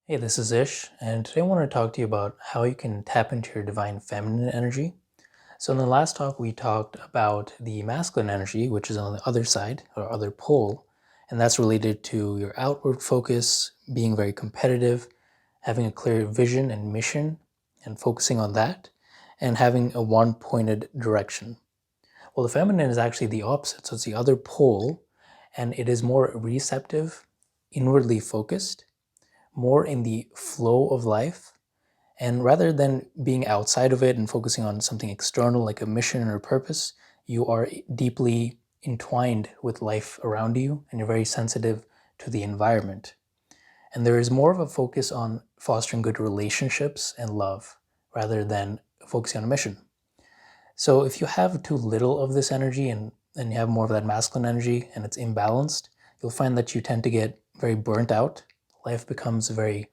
Hey, this is Ish, and today I want to talk to you about how you can tap into your divine feminine energy. So, in the last talk, we talked about the masculine energy, which is on the other side or other pole, and that's related to your outward focus, being very competitive, having a clear vision and mission, and focusing on that, and having a one pointed direction. Well, the feminine is actually the opposite, so it's the other pole, and it is more receptive, inwardly focused, more in the flow of life. And rather than being outside of it and focusing on something external like a mission or purpose, you are deeply entwined with life around you and you're very sensitive to the environment. And there is more of a focus on fostering good relationships and love rather than focusing on a mission. So if you have too little of this energy and you have more of that masculine energy and it's imbalanced, you'll find that you tend to get very burnt out. Life becomes very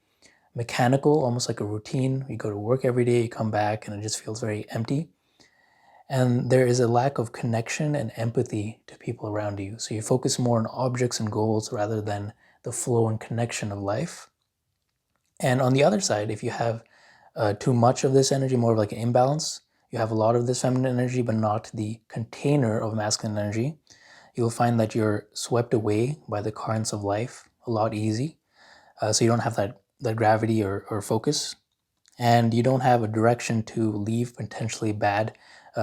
mechanical, almost like a routine. You go to work every day, you come back, and it just feels very empty. And there is a lack of connection and empathy to people around you. So you focus more on objects and goals rather than the flow and connection of life. And on the other side, if you have too much of this energy, more of like an imbalance, you have a lot of this feminine energy, but not the container of masculine energy, you'll find that you're swept away by the currents of life a lot easy. So you don't have that gravity or focus, and you don't have a direction to leave potentially bad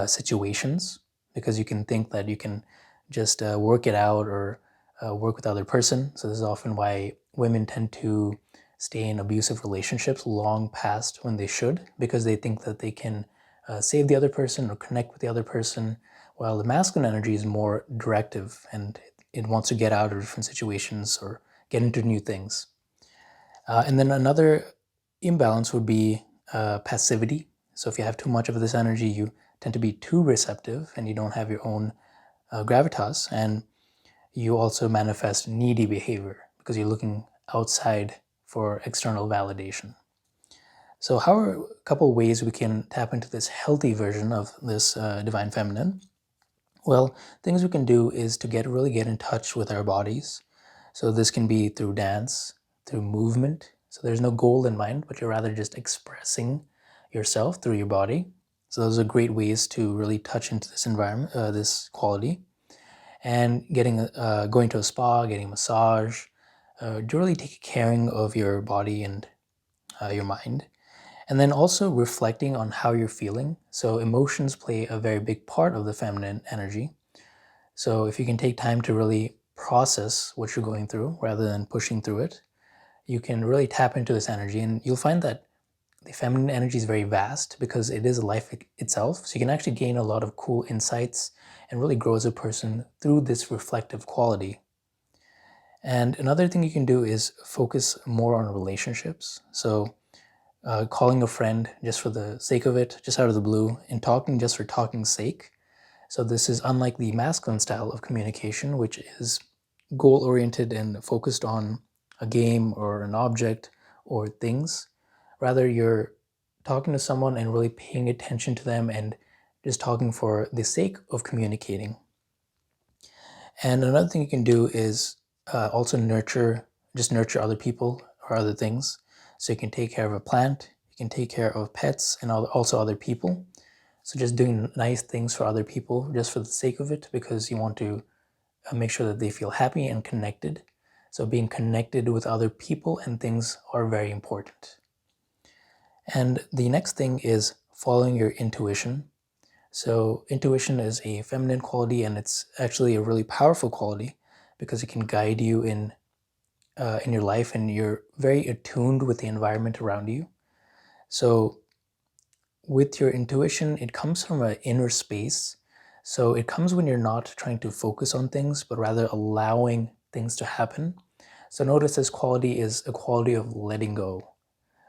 situations because you can think that you can just work it out or work with the other person. So this is often why women tend to stay in abusive relationships long past when they should, because they think that they can save the other person or connect with the other person, while the masculine energy is more directive and it wants to get out of different situations or get into new things. And then another imbalance would be passivity. So if you have too much of this energy, you tend to be too receptive and you don't have your own gravitas. And you also manifest needy behavior because you're looking outside for external validation. So, how are a couple ways we can tap into this healthy version of this divine feminine? Well, things we can do is to really get in touch with our bodies. So this can be through dance, through movement. So there's no goal in mind, but you're rather just expressing yourself through your body. So those are great ways to really touch into this environment, this quality, and going to a spa, getting a massage, to really take caring of your body and your mind. And then also reflecting on how you're feeling. So emotions play a very big part of the feminine energy. So if you can take time to really process what you're going through rather than pushing through it, you can really tap into this energy. And you'll find that the feminine energy is very vast because it is life itself. So you can actually gain a lot of cool insights and really grow as a person through this reflective quality. And another thing you can do is focus more on relationships. So calling a friend just for the sake of it, just out of the blue, and talking just for talking's sake. So this is unlike the masculine style of communication, which is goal-oriented and focused on a game or an object or things. Rather, you're talking to someone and really paying attention to them and just talking for the sake of communicating. And another thing you can do is also nurture other people or other things. So you can take care of a plant, you can take care of pets and also other people. So just doing nice things for other people just for the sake of it because you want to make sure that they feel happy and connected. So being connected with other people and things are very important. And the next thing is following your intuition. So intuition is a feminine quality and it's actually a really powerful quality because it can guide you in your life and you're very attuned with the environment around you. So with your intuition, it comes from an inner space. So it comes when you're not trying to focus on things, but rather allowing things to happen. So notice this quality is a quality of letting go.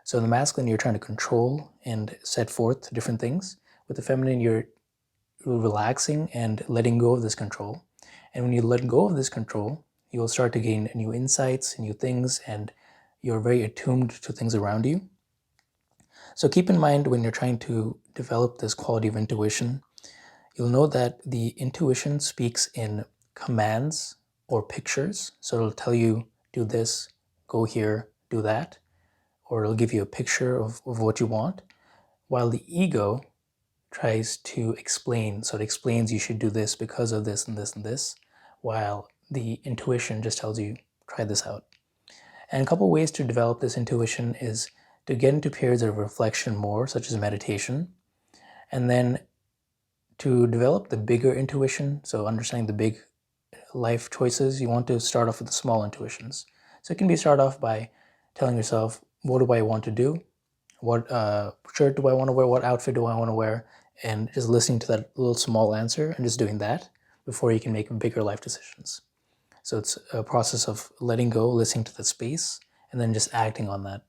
So in the masculine, you're trying to control and set forth different things. With the feminine, you're relaxing and letting go of this control. And when you let go of this control, you will start to gain new insights, new things, and you're very attuned to things around you. So keep in mind when you're trying to develop this quality of intuition, you'll know that the intuition speaks in commands or pictures. So it'll tell you, do this, go here, do that. or it'll give you a picture of what you want, while the ego tries to explain. So it explains you should do this because of this and this and this, while the intuition just tells you, try this out. And a couple ways to develop this intuition is to get into periods of reflection more, such as meditation, and then to develop the bigger intuition, so understanding the big life choices, you want to start off with the small intuitions. So it can be start off by telling yourself, what do I want to do? What shirt do I want to wear? What outfit do I want to wear? And just listening to that little small answer and just doing that before you can make bigger life decisions. So it's a process of letting go, listening to the space, and then just acting on that.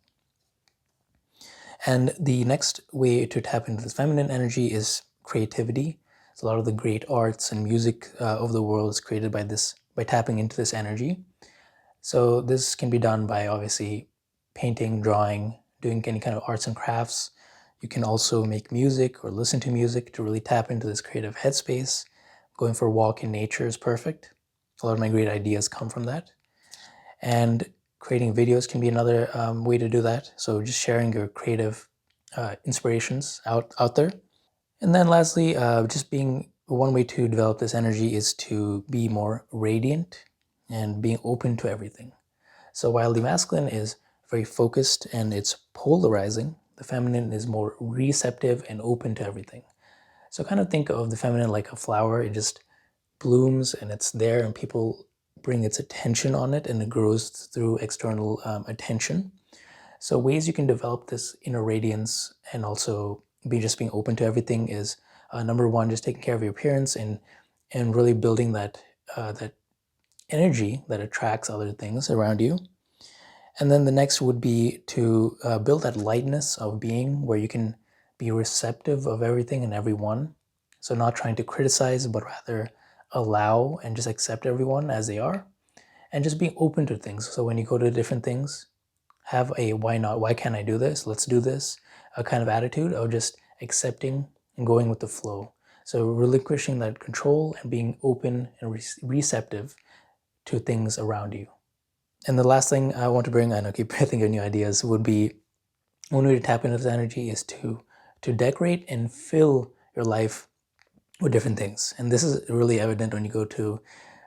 And the next way to tap into this feminine energy is creativity. So a lot of the great arts and music of the world is created by tapping into this energy. So this can be done by obviously painting, drawing, doing any kind of arts and crafts. You can also make music or listen to music to really tap into this creative headspace. Going for a walk in nature is perfect. A lot of my great ideas come from that. And creating videos can be another way to do that. So just sharing your creative inspirations out there. And then lastly, just being one way to develop this energy is to be more radiant and being open to everything. So while the masculine is very focused and it's polarizing, the feminine is more receptive and open to everything. So kind of think of the feminine like a flower. It just blooms and it's there and people bring its attention on it and it grows through external attention. So ways you can develop this inner radiance and also being open to everything is number one, just taking care of your appearance and really building that that energy that attracts other things around you. And then the next would be to build that lightness of being where you can be receptive of everything and everyone. So not trying to criticize, but rather allow and just accept everyone as they are. And just being open to things. So when you go to different things, have a why not, why can't I do this? Let's do this. A kind of attitude of just accepting and going with the flow. So relinquishing that control and being open and receptive to things around you. And the last thing I want to bring, I know I keep thinking of new ideas, would be one way to tap into this energy is to decorate and fill your life with different things. And this is really evident when you go to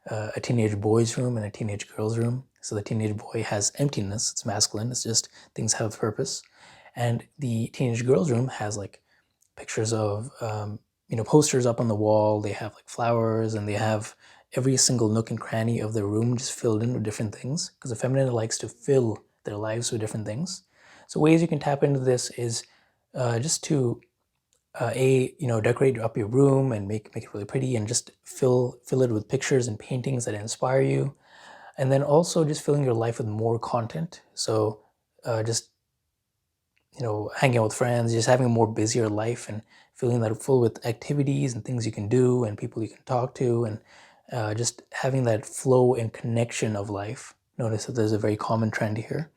a teenage boy's room and a teenage girl's room. So the teenage boy has emptiness, it's masculine, it's just things have purpose. And the teenage girl's room has like pictures of, posters up on the wall. They have like flowers and they have every single nook and cranny of the room just filled in with different things because the feminine likes to fill their lives with different things. So ways you can tap into this is just to decorate up your room and make it really pretty and just fill it with pictures and paintings that inspire you. And then also just filling your life with more content. So just hanging out with friends, just having a more busier life and feeling that full with activities and things you can do and people you can talk to and just having that flow and connection of life. Notice that there's a very common trend here,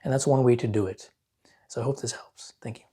and that's one way to do it. So I hope this helps. Thank you.